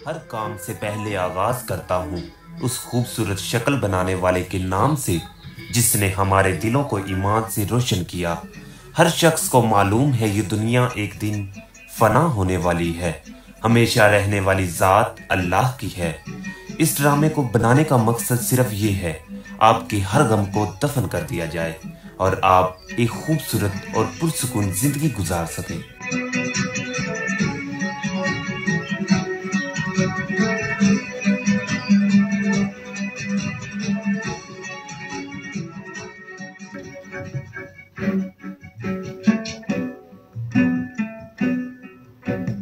हर काम से पहले आगाज करता हूँ उस खूबसूरत शक्ल बनाने वाले के नाम से, जिसने हमारे दिलों को ईमान से रोशन किया। हर शख्स को मालूम है ये दुनिया एक दिन फना होने वाली है, हमेशा रहने वाली जात अल्लाह की है। इस ड्रामे को बनाने का मकसद सिर्फ ये है, आपके हर गम को दफन कर दिया जाए और आप एक खूबसूरत और पुरसुकून जिंदगी गुजार सकें।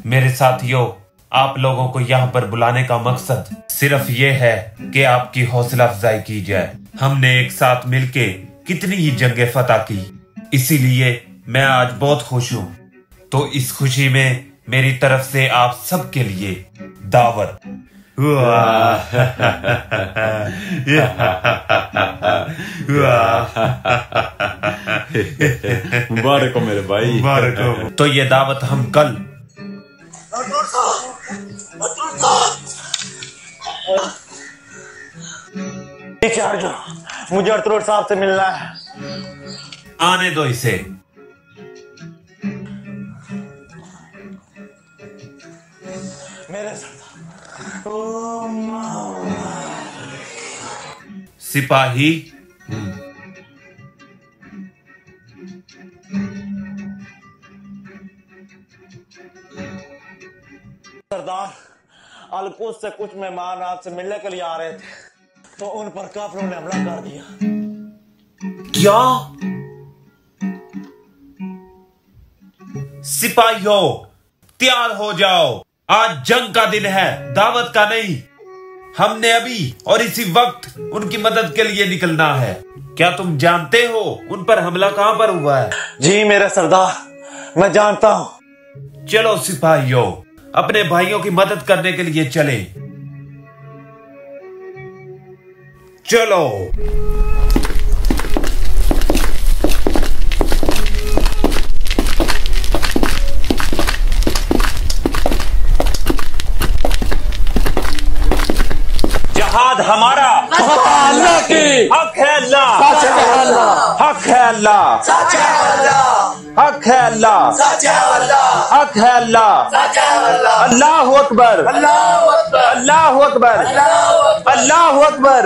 मेरे साथियों, आप लोगों को यहाँ पर बुलाने का मकसद सिर्फ ये है कि आपकी हौसला अफजाई की जाए। हमने एक साथ मिलके कितनी ही जंगें फतह की, इसीलिए मैं आज बहुत खुश हूँ। तो इस खुशी में मेरी तरफ से आप सबके लिए दावत। मुबारक हो मेरे भाई, मुबारक हो। तो ये दावत हम कल मुझे अर्थरोड साहब से मिलना है। आने दो इसे। मेरे सिपाही, सरदार, अलकुस से कुछ मेहमान आपसे मिलने के लिए आ रहे थे, तो उन पर काफिरों ने हमला कर दिया। क्या? सिपाहियों, तैयार हो जाओ, आज जंग का दिन है, दावत का नहीं। हमने अभी और इसी वक्त उनकी मदद के लिए निकलना है। क्या तुम जानते हो उन पर हमला कहां पर हुआ है? जी मेरे सरदार, मैं जानता हूं। चलो सिपाहियों, अपने भाइयों की मदद करने के लिए चले। चलो। जहाद हमारा, अल्लाह की, हक है अल्लाह, हक है अल्लाह, हक है अल्लाह, हक है अल्लाह। अल्लाहु अकबर, अल्लाहु अकबर, अल्लाहु अकबर।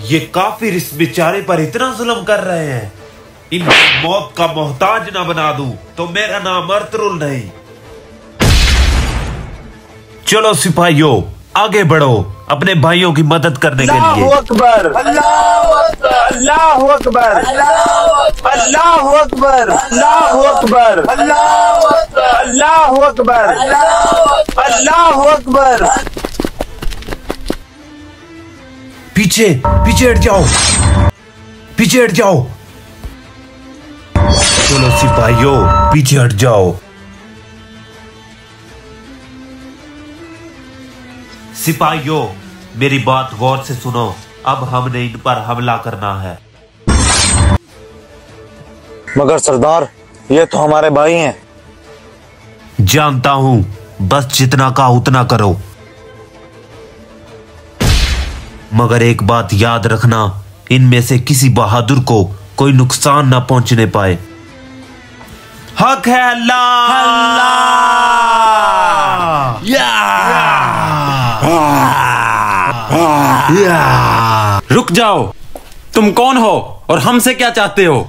ये काफिर इस बेचारे पर इतना जुल्म कर रहे हैं, इनको मौत का मोहताज ना बना दूं तो मेरा नाम अर्तुगरुल नहीं। चलो सिपाहियों, आगे बढ़ो अपने भाइयों की मदद करने के लिए। अल्लाहु अकबर, अल्लाहु अकबर, अल्लाहु अकबर, अल्लाहु अकबर, अल्लाहु अकबर, अल्लाहु अकबर, अल्लाहु अकबर। पीछे पीछे हट जाओ, पीछे हट जाओ। चलो सिपाहियों, पीछे हट जाओ। सिपाहियों, मेरी बात गौर से सुनो, अब हमने इन पर हमला करना है। मगर सरदार, ये तो हमारे भाई हैं। जानता हूं, बस जितना कहा उतना करो। मगर एक बात याद रखना, इनमें से किसी बहादुर को कोई नुकसान ना पहुंचने पाए। हक है अल्लाह। रुक जाओ, तुम कौन हो और हमसे क्या चाहते हो?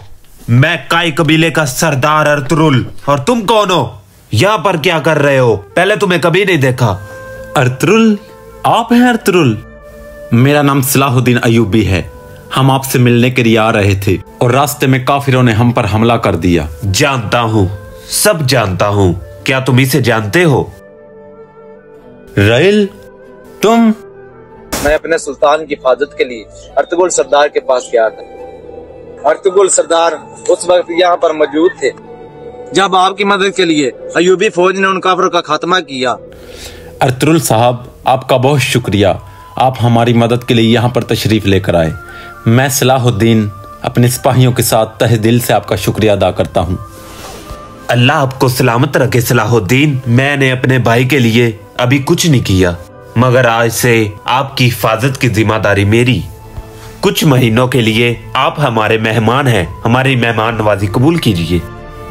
मैं काई कबीले का सरदार अर्तुरुल। और तुम कौन हो? यहाँ पर क्या कर रहे हो? पहले तुम्हें कभी नहीं देखा। अर्तुरुल? आप हैं अर्तुरुल? मेरा नाम सलाहुद्दीन अयूबी है। हम आपसे मिलने के लिए आ रहे थे और रास्ते में काफिरों ने हम पर हमला कर दिया। जानता हूँ, सब जानता हूँ। क्या तुम इसे जानते हो? रइल, तुम? मैं अपने सुल्तान की हिफाजत के लिए अर्तुगरुल सरदार के पास गया था। अर्तुगरुल सरदार उस वक्त यहाँ पर मौजूद थे जब आपकी मदद के लिए अयूबी फौज ने उन काफिरों का खात्मा किया। अर्तुगरुल साहब, आपका बहुत शुक्रिया। आप हमारी मदद के लिए यहाँ पर तशरीफ लेकर आए। मैं सलाहुद्दीन अपने सिपाहियों के साथ तहे दिल से आपका शुक्रिया अदा करता हूँ। अल्लाह आपको सलामत रखे सलाहुद्दीन। मैंने अपने भाई के लिए अभी कुछ नहीं किया, मगर आज से आपकी हिफाजत की जिम्मेदारी मेरी। कुछ महीनों के लिए आप हमारे मेहमान हैं। हमारी मेहमान नवाजी कबूल कीजिए।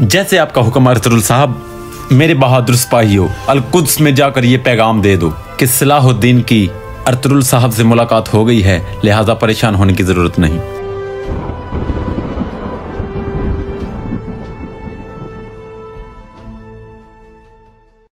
जैसे आपका हुक्म अर्तुगरुल साहब। मेरे बहादुर सिपाहियों, अल-कुद्स में जाकर ये पैगाम दे दो कि सलाहुद्दीन की अर्तुगरुल साहब से मुलाकात हो गई है, लिहाजा परेशान होने की जरूरत नहीं।